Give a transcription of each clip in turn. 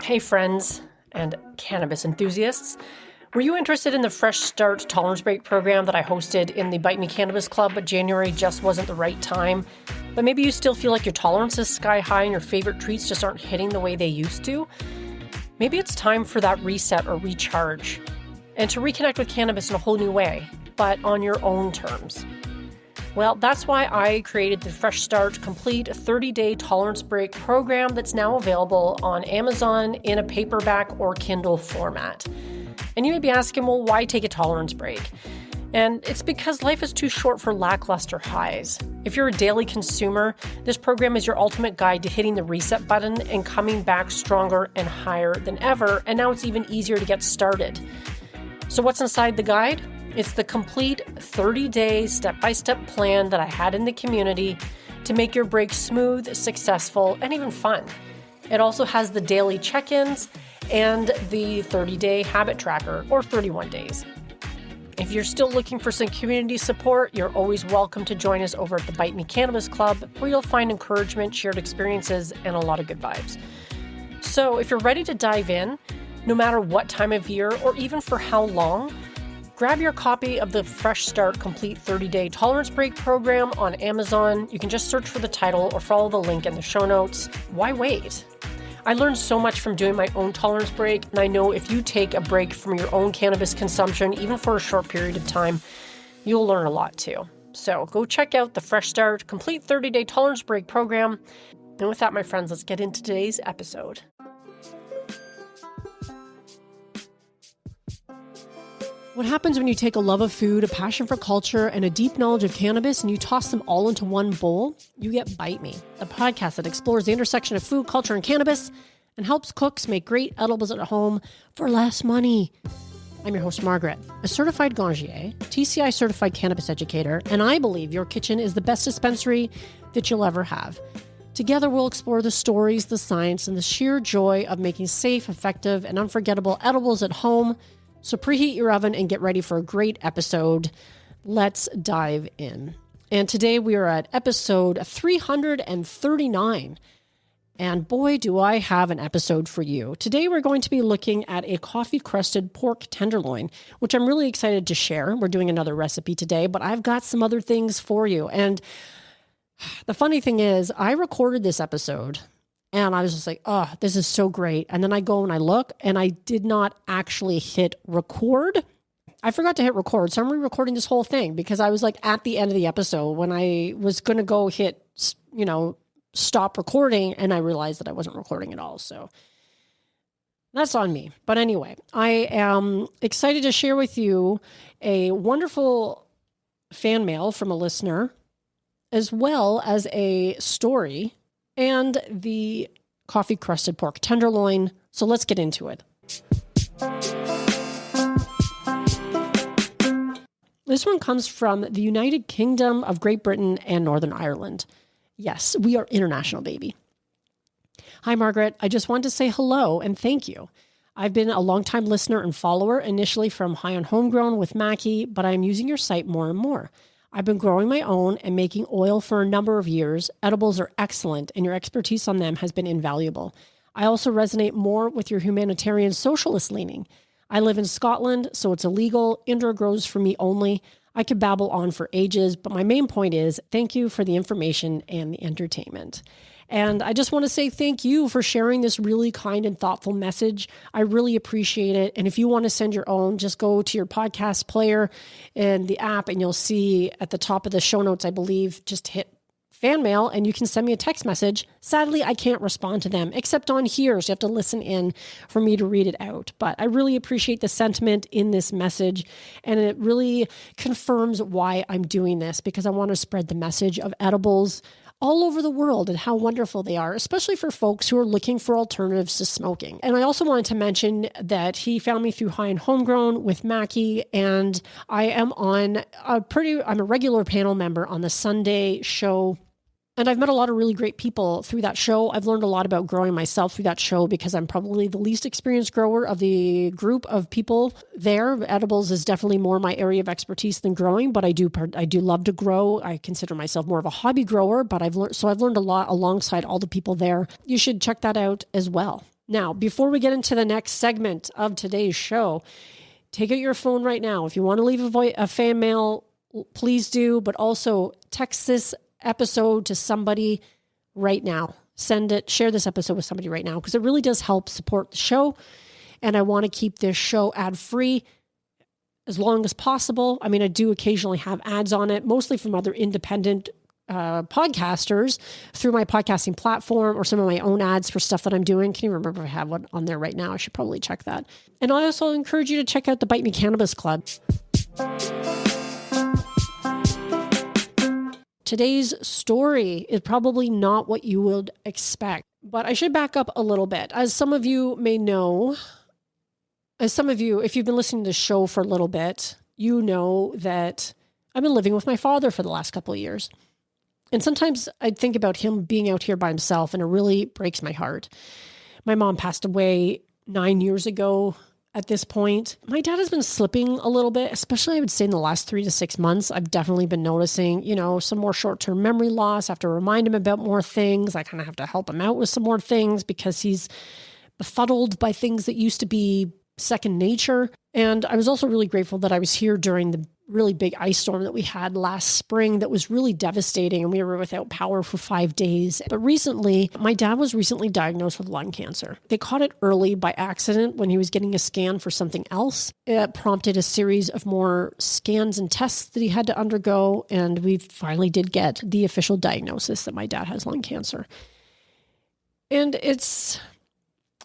Hey friends and cannabis enthusiasts. Were you interested in the Fresh Start Tolerance Break program that I hosted in the Bite Me Cannabis Club, but January just wasn't the right time? But maybe you still feel like your tolerance is sky high and your favorite treats just aren't hitting the way they used to? Maybe it's time for that reset or recharge and to reconnect with cannabis in a whole new way, but on your own terms. Well, that's why I created the Fresh Start Complete 30-Day Tolerance Break program that's now available on Amazon in a paperback or Kindle format. And you may be asking, well, why take a tolerance break? And it's because life is too short for lackluster highs. If you're a daily consumer, this program is your ultimate guide to hitting the reset button and coming back stronger and higher than ever. And now it's even easier to get started. So what's inside the guide? It's the complete 30-day step-by-step plan that I had in the community to make your break smooth, successful, and even fun. It also has the daily check-ins and the 30-day habit tracker, or 31 days. If you're still looking for some community support, you're always welcome to join us over at the Bite Me Cannabis Club, where you'll find encouragement, shared experiences, and a lot of good vibes. So if you're ready to dive in, no matter what time of year or even for how long, grab your copy of the Fresh Start Complete 30-Day Tolerance Break program on Amazon. You can just search for the title or follow the link in the show notes. Why wait? I learned so much from doing my own tolerance break, and I know if you take a break from your own cannabis consumption, even for a short period of time, you'll learn a lot too. So go check out the Fresh Start Complete 30-Day Tolerance Break program. And with that, my friends, let's get into today's episode. What happens when you take a love of food, a passion for culture, and a deep knowledge of cannabis and you toss them all into one bowl? You get Bite Me, a podcast that explores the intersection of food, culture, and cannabis and helps cooks make great edibles at home for less money. I'm your host, Margaret, a certified ganjier, TCI certified cannabis educator, and I believe your kitchen is the best dispensary that you'll ever have. Together, we'll explore the stories, the science, and the sheer joy of making safe, effective, and unforgettable edibles at home. So preheat your oven and get ready for a great episode. Let's dive in. And today we are at episode 339. And boy, do I have an episode for you. Today we're going to be looking at a coffee-crusted pork tenderloin, which I'm really excited to share. We're doing another recipe today, but I've got some other things for you. And the funny thing is, I recorded this episode and I was just like, oh, this is so great. And then I go and I look and I did not actually hit record. I forgot to hit record. So I'm re-recording this whole thing because I was like at the end of the episode when I was going to go hit, stop recording. And I realized that I wasn't recording at all. So that's on me. But anyway, I am excited to share with you a wonderful fan mail from a listener, as well as a story and the coffee-crusted pork tenderloin. So let's get into it. This one comes from the United Kingdom of Great Britain and Northern Ireland. Yes, we are international, baby. Hi, Margaret. I just wanted to say hello and thank you. I've been a longtime listener and follower, initially from High on Homegrown with Mackie, but I'm using your site more and more. I've been growing my own and making oil for a number of years. Edibles are excellent, and your expertise on them has been invaluable. I also resonate more with your humanitarian socialist leaning. I live in Scotland, so it's illegal. Indoor grows for me only. I could babble on for ages, but my main point is thank you for the information and the entertainment. And I just want to say thank you for sharing this really kind and thoughtful message. I really appreciate it. And if you want to send your own, just go to your podcast player and the app, and you'll see at the top of the show notes, I believe, just hit fan mail and you can send me a text message. Sadly, I can't respond to them except on here. So you have to listen in for me to read it out. But I really appreciate the sentiment in this message. And it really confirms why I'm doing this, because I want to spread the message of edibles all over the world and how wonderful they are, especially for folks who are looking for alternatives to smoking. And I also wanted to mention that he found me through High and Homegrown with Mackie, and I am I'm a regular panel member on the Sunday show. And I've met a lot of really great people through that show. I've learned a lot about growing myself through that show because I'm probably the least experienced grower of the group of people there. Edibles is definitely more my area of expertise than growing, but I do love to grow. I consider myself more of a hobby grower, but I've learned a lot alongside all the people there. You should check that out as well. Now, before we get into the next segment of today's show, take out your phone right now. If you want to leave a fan mail, please do, but also text this episode to somebody right now. Send it, share this episode with somebody right now, because it really does help support the show. And I want to keep this show ad-free as long as possible. I mean, I do occasionally have ads on it, mostly from other independent podcasters through my podcasting platform, or some of my own ads for stuff that I'm doing. Can you remember if I have one on there right now? I should probably check that. And I also encourage you to check out the Bite Me Cannabis Club. Today's story is probably not what you would expect, but I should back up a little bit. As some of you may know, if you've been listening to the show for a little bit, you know that I've been living with my father for the last couple of years. And sometimes I think about him being out here by himself, and it really breaks my heart. My mom passed away 9 years ago. At this point, my dad has been slipping a little bit, especially I would say in the last 3 to 6 months. I've definitely been noticing, some more short-term memory loss. I have to remind him about more things. I kind of have to help him out with some more things because he's befuddled by things that used to be second nature. And I was also really grateful that I was here during the really big ice storm that we had last spring that was really devastating, and we were without power for 5 days. But recently, my dad was recently diagnosed with lung cancer. They caught it early by accident when he was getting a scan for something else. It prompted a series of more scans and tests that he had to undergo, and we finally did get the official diagnosis that my dad has lung cancer. And it's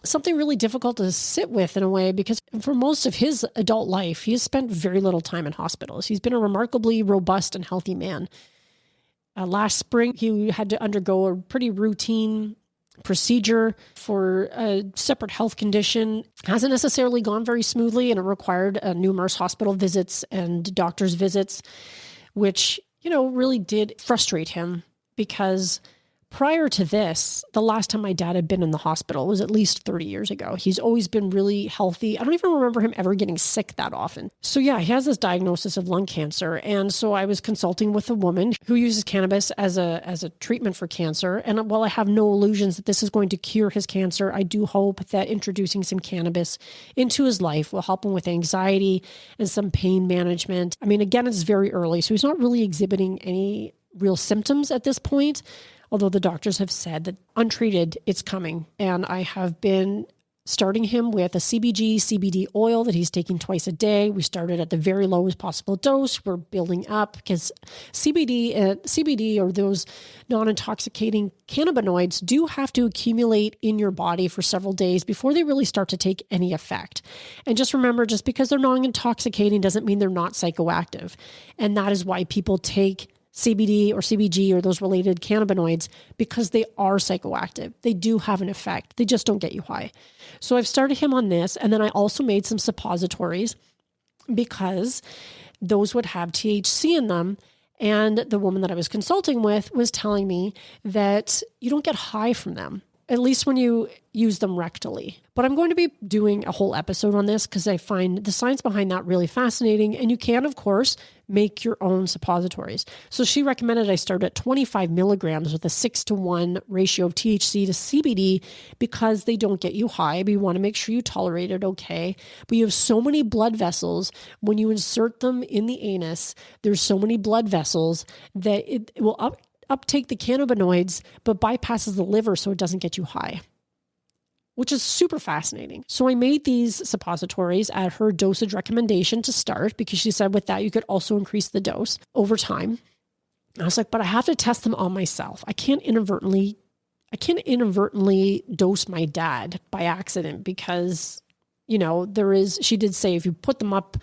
something really difficult to sit with in a way, because for most of his adult life, he has spent very little time in hospitals. He's been a remarkably robust and healthy man. Last spring, he had to undergo a pretty routine procedure for a separate health condition. Hasn't necessarily gone very smoothly, and it required numerous hospital visits and doctor's visits, which, really did frustrate him, because prior to this, the last time my dad had been in the hospital was at least 30 years ago. He's always been really healthy. I don't even remember him ever getting sick that often. So yeah, he has this diagnosis of lung cancer. And so I was consulting with a woman who uses cannabis as a treatment for cancer. And while I have no illusions that this is going to cure his cancer, I do hope that introducing some cannabis into his life will help him with anxiety and some pain management. I mean, again, it's very early, so he's not really exhibiting any real symptoms at this point. Although the doctors have said that untreated, it's coming. And I have been starting him with a CBD oil that he's taking twice a day. We started at the very lowest possible dose. We're building up because CBD or those non-intoxicating cannabinoids do have to accumulate in your body for several days before they really start to take any effect. And just remember, just because they're non-intoxicating doesn't mean they're not psychoactive. And that is why people take CBD or CBG or those related cannabinoids, because they are psychoactive. They do have an effect. They just don't get you high. So I've started him on this. And then I also made some suppositories because those would have THC in them. And the woman that I was consulting with was telling me that you don't get high from them, at least when you use them rectally. But I'm going to be doing a whole episode on this because I find the science behind that really fascinating. And you can, of course, make your own suppositories. So she recommended I start at 25 milligrams with a 6-to-1 ratio of THC to CBD because they don't get you high, but you want to make sure you tolerate it okay. But you have so many blood vessels. When you insert them in the anus, there's so many blood vessels that it will uptake the cannabinoids, but bypasses the liver so it doesn't get you high, which is super fascinating. So I made these suppositories at her dosage recommendation to start, because she said with that, you could also increase the dose over time. I was like, but I have to test them on myself. I can't inadvertently dose my dad by accident, because, she did say if you put them up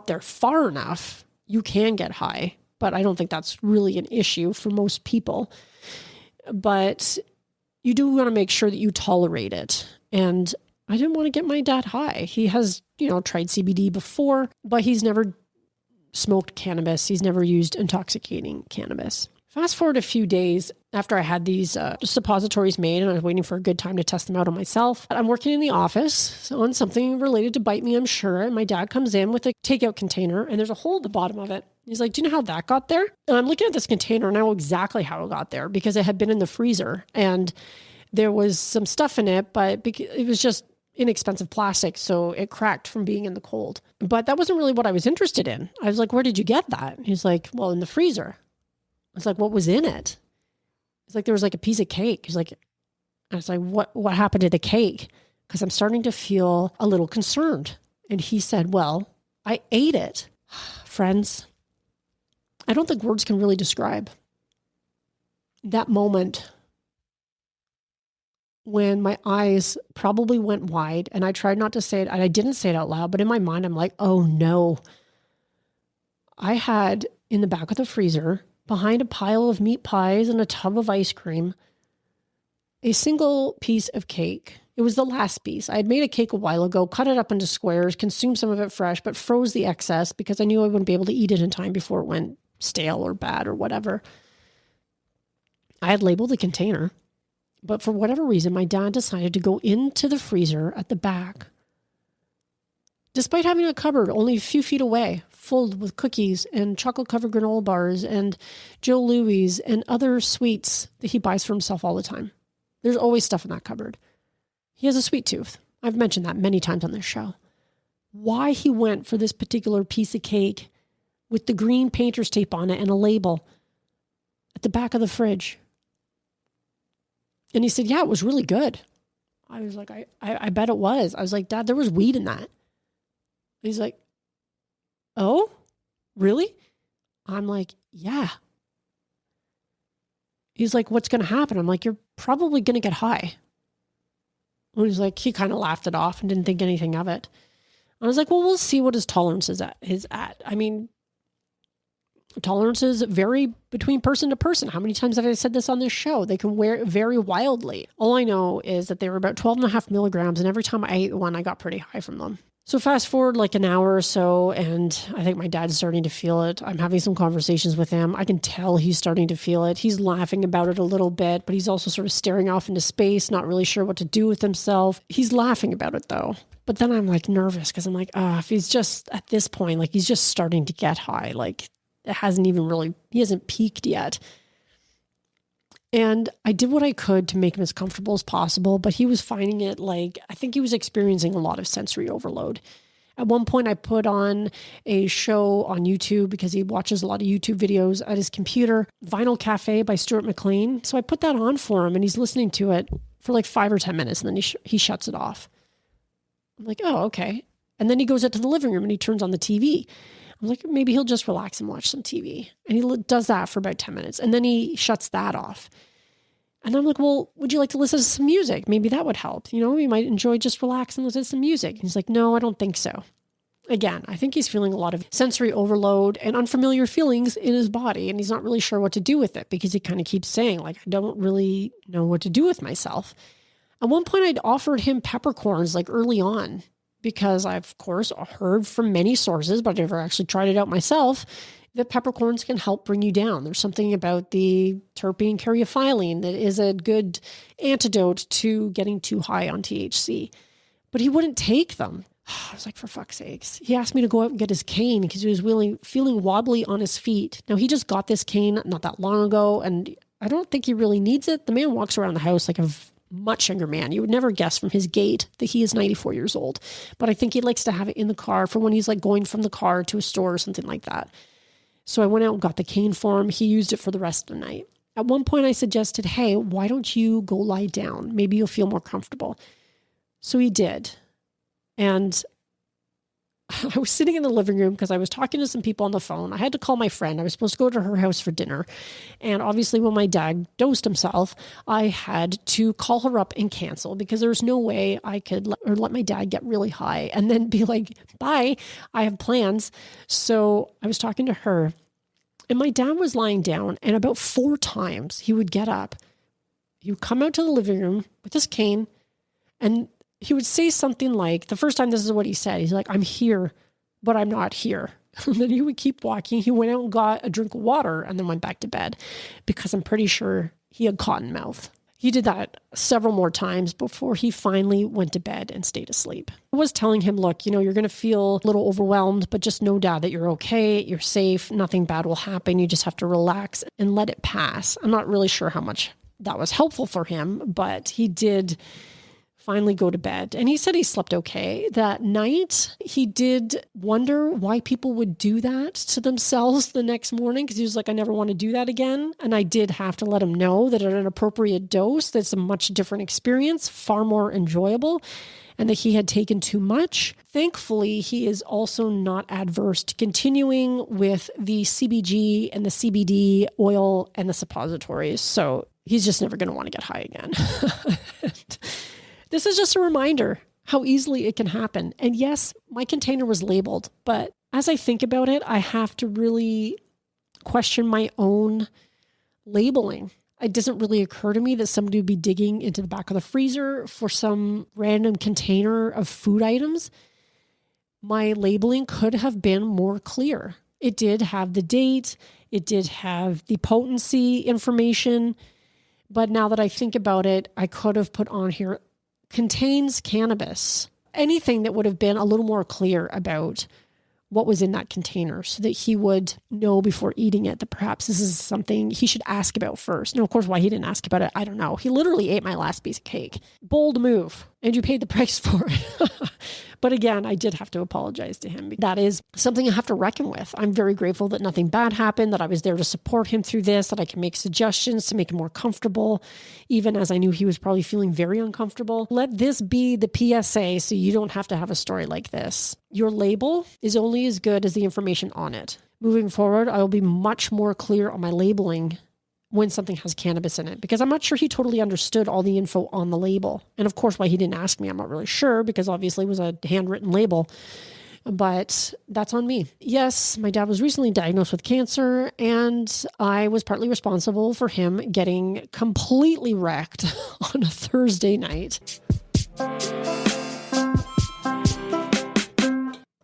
there far enough, you can get high. But I don't think that's really an issue for most people. But you do want to make sure that you tolerate it. And I didn't want to get my dad high. He has, tried CBD before, but he's never smoked cannabis. He's never used intoxicating cannabis. Fast forward a few days after I had these suppositories made, and I was waiting for a good time to test them out on myself. I'm working in the office on something related to Bite Me, I'm sure. And my dad comes in with a takeout container, and there's a hole at the bottom of it. He's like, do you know how that got there? And I'm looking at this container, and I know exactly how it got there, because it had been in the freezer. And There was some stuff in it, but it was just inexpensive plastic, so it cracked from being in the cold. But that wasn't really what I was interested in. I was like, where did you get that? He's like, well, in the freezer. I was like, what was in it? It's like, there was like a piece of cake. He's like, I was like, what happened to the cake? Because I'm starting to feel a little concerned. And he said, well, I ate it. Friends, I don't think words can really describe that moment when my eyes probably went wide, and I tried not to say it, and I didn't say it out loud, but in my mind, I'm like, oh no. I had in the back of the freezer, behind a pile of meat pies and a tub of ice cream, a single piece of cake. It was the last piece. I had made a cake a while ago, cut it up into squares, consumed some of it fresh, but froze the excess because I knew I wouldn't be able to eat it in time before it went stale or bad or whatever. I had labeled the container, but for whatever reason, my dad decided to go into the freezer at the back, despite having a cupboard only a few feet away, full with cookies and chocolate-covered granola bars and Joe Louis and other sweets that he buys for himself all the time. There's always stuff in that cupboard. He has a sweet tooth. I've mentioned that many times on this show. Why he went for this particular piece of cake with the green painter's tape on it and a label at the back of the fridge. And he said, yeah, it was really good. I was like, I bet it was. I was like, Dad, there was weed in that. He's like, oh, really? I'm like, yeah. He's like, what's going to happen? I'm like, you're probably going to get high. And he's like, he kind of laughed it off and didn't think anything of it. I was like, well, we'll see what his tolerance is at. I mean, tolerances vary between person to person. How many times have I said this on this show? They can vary wildly. All I know is that they were about 12.5 milligrams, and every time I ate one, I got pretty high from them. So fast forward like an hour or so, and I think my dad's starting to feel it. I'm having some conversations with him. I can tell he's starting to feel it. He's laughing about it a little bit, but he's also sort of staring off into space, not really sure what to do with himself. He's laughing about it though. But then I'm like nervous because I'm like, if he's just at this point, like he's just starting to get high, like it hasn't even really, he hasn't peaked yet. And I did what I could to make him as comfortable as possible, but he was finding it like, I think he was experiencing a lot of sensory overload. At one point I put on a show on YouTube because he watches a lot of YouTube videos at his computer, Vinyl Cafe by Stuart McLean. So I put that on for him and he's listening to it for like 5 or 10 minutes and then he shuts it off. I'm like, oh, okay. And then he goes into the living room and he turns on the TV. I'm like, maybe he'll just relax and watch some TV. And he does that for about 10 minutes. And then he shuts that off. And I'm like, well, would you like to listen to some music? Maybe that would help. You know, you might enjoy just relax and listen to some music. And he's like, no, I don't think so. Again, I think he's feeling a lot of sensory overload and unfamiliar feelings in his body. And he's not really sure what to do with it because he kind of keeps saying, like, I don't really know what to do with myself. At one point, I'd offered him peppercorns like early on, because I've, of course, heard from many sources, but I've never actually tried it out myself, that peppercorns can help bring you down. There's something about the terpene caryophyllene that is a good antidote to getting too high on THC. But he wouldn't take them. I was like, for fuck's sakes. He asked me to go out and get his cane because he was feeling wobbly on his feet. Now, he just got this cane not that long ago, and I don't think he really needs it. The man walks around the house like a much younger man. You would never guess from his gait that he is 94 years old. But I think he likes to have it in the car for when he's like going from the car to a store or something like that. So I went out and got the cane for him. He used it for the rest of the night. At one point I suggested, hey, why don't you go lie down? Maybe you'll feel more comfortable. So he did. And I was sitting in the living room because I was talking to some people on the phone. I had to call my friend. I was supposed to go to her house for dinner. And obviously when my dad dosed himself, I had to call her up and cancel because there's no way I could let my dad get really high and then be like, bye, I have plans. So I was talking to her and my dad was lying down, and about 4 times he would get up. He would come out to the living room with his cane, and he would say something like, the first time, this is what he said. He's like, I'm here, but I'm not here. And then he would keep walking. He went out and got a drink of water and then went back to bed because I'm pretty sure he had cotton mouth. He did that several more times before he finally went to bed and stayed asleep. I was telling him, look, you know, you're going to feel a little overwhelmed, but just know, Dad, that you're okay. You're safe. Nothing bad will happen. You just have to relax and let it pass. I'm not really sure how much that was helpful for him, but he did finally go to bed. And he said he slept okay that night. He did wonder why people would do that to themselves the next morning, because he was like, I never want to do that again. And I did have to let him know that at an appropriate dose, that's a much different experience, far more enjoyable, and that he had taken too much. Thankfully, he is also not adverse to continuing with the CBG and the CBD oil and the suppositories. So he's just never going to want to get high again. This is just a reminder how easily it can happen. And yes, my container was labeled, but as I think about it, I have to really question my own labeling. It doesn't really occur to me that somebody would be digging into the back of the freezer for some random container of food items. My labeling could have been more clear. It did have the date. It did have the potency information. But now that I think about it, I could have put on here, contains cannabis. Anything that would have been a little more clear about what was in that container so that he would know before eating it that perhaps this is something he should ask about first. Now, of course, why he didn't ask about it, I don't know. He literally ate my last piece of cake. Bold move. And you paid the price for it. But again, I did have to apologize to him. That is something I have to reckon with. I'm very grateful that nothing bad happened, that I was there to support him through this, that I can make suggestions to make him more comfortable, even as I knew he was probably feeling very uncomfortable. Let this be the PSA so you don't have to have a story like this. Your label is only as good as the information on it. Moving forward, I will be much more clear on my labeling when something has cannabis in it, because I'm not sure he totally understood all the info on the label. And of course, why he didn't ask me, I'm not really sure, because obviously it was a handwritten label, but that's on me. Yes, my dad was recently diagnosed with cancer, and I was partly responsible for him getting completely wrecked on a Thursday night.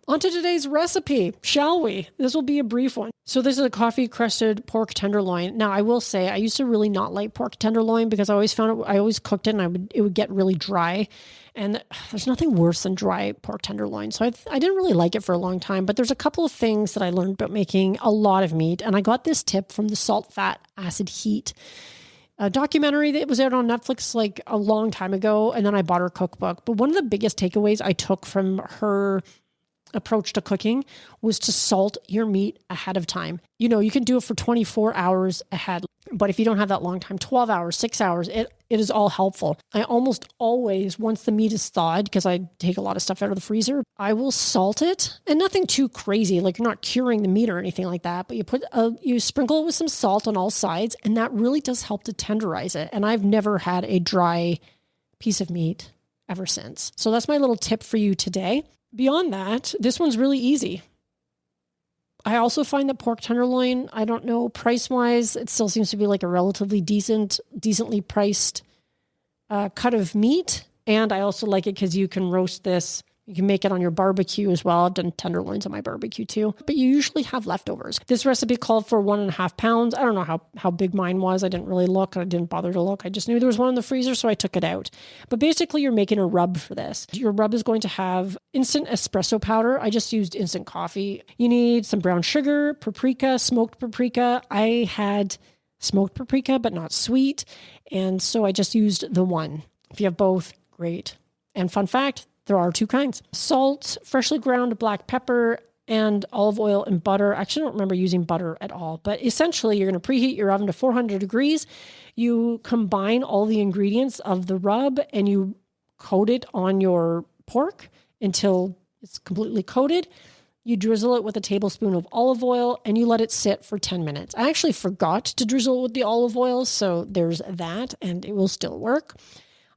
On to today's recipe, shall we? This will be a brief one. So this is a coffee-crusted pork tenderloin. Now, I will say I used to really not like pork tenderloin because I always found it, I always cooked it and it would get really dry. And there's nothing worse than dry pork tenderloin. So I didn't really like it for a long time, but there's a couple of things that I learned about making a lot of meat. And I got this tip from the Salt, Fat, Acid, Heat a documentary that was out on Netflix like a long time ago. And then I bought her cookbook. But one of the biggest takeaways I took from her approach to cooking was to salt your meat ahead of time. You know, you can do it for 24 hours ahead, but if you don't have that long time, 12 hours, 6 hours, it is all helpful. I almost always, once the meat is thawed, because I take a lot of stuff out of the freezer, I will salt it, and nothing too crazy. Like you're not curing the meat or anything like that, but you sprinkle it with some salt on all sides, and that really does help to tenderize it. And I've never had a dry piece of meat ever since. So that's my little tip for you today. Beyond that, this one's really easy. I also find that pork tenderloin, I don't know, price-wise, it still seems to be like a relatively decently priced cut of meat. And I also like it because you can roast this. You can make it on your barbecue as well. I've done tenderloins on my barbecue too, but you usually have leftovers. This recipe called for 1.5 pounds. I don't know how big mine was. I didn't really look. I didn't bother to look. I just knew there was one in the freezer, so I took it out. But basically you're making a rub for this. Your rub is going to have instant espresso powder. I just used instant coffee. You need some brown sugar, paprika, smoked paprika. I had smoked paprika, but not sweet. And so I just used the one. If you have both, great. And fun fact, there are two kinds: salt, freshly ground black pepper, and olive oil and butter. Actually, I don't remember using butter at all, but essentially you're going to preheat your oven to 400 degrees. You combine all the ingredients of the rub and you coat it on your pork until it's completely coated. You drizzle it with a tablespoon of olive oil and you let it sit for 10 minutes. I actually forgot to drizzle it with the olive oil, so there's that, and it will still work.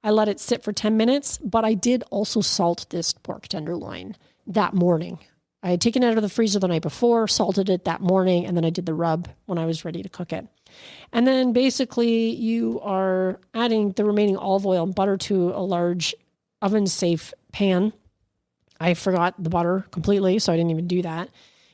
I let it sit for 10 minutes, but I did also salt this pork tenderloin that morning. I had taken it out of the freezer the night before, salted it that morning, and then I did the rub when I was ready to cook it. And then basically you are adding the remaining olive oil and butter to a large oven-safe pan. I forgot the butter completely, so I didn't even do that.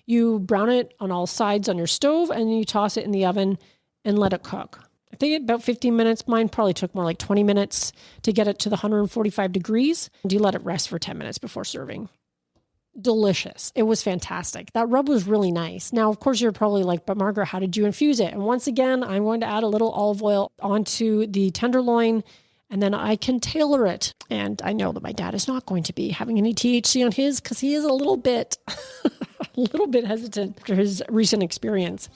You brown it on all sides on your stove, and then you toss it in the oven and let it cook. I think about 15 minutes. Mine probably took more like 20 minutes to get it to the 145 degrees. And you let it rest for 10 minutes before serving. delicious. It was fantastic. That rub was really nice. Now, of course, you're probably like, but Margaret, how did you infuse it? And once again, I'm going to add a little olive oil onto the tenderloin, and then I can tailor it. And I know that my dad is not going to be having any THC on his because he is a little bit hesitant after his recent experience.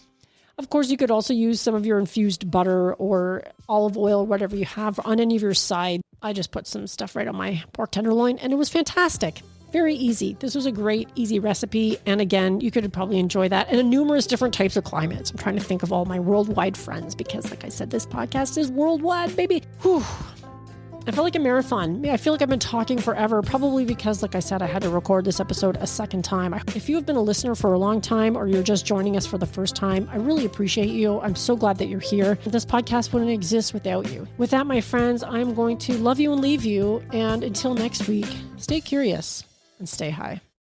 Of course, you could also use some of your infused butter or olive oil, whatever you have on any of your side. I just put some stuff right on my pork tenderloin, and it was fantastic. Very easy. This was a great, easy recipe. And again, you could probably enjoy that in numerous different types of climates. I'm trying to think of all my worldwide friends because, like I said, this podcast is worldwide, baby. Whew. I feel like a marathon. I feel like I've been talking forever, probably because, like I said, I had to record this episode a second time. If you have been a listener for a long time or you're just joining us for the first time, I really appreciate you. I'm so glad that you're here. This podcast wouldn't exist without you. With that, my friends, I'm going to love you and leave you. And until next week, stay curious and stay high.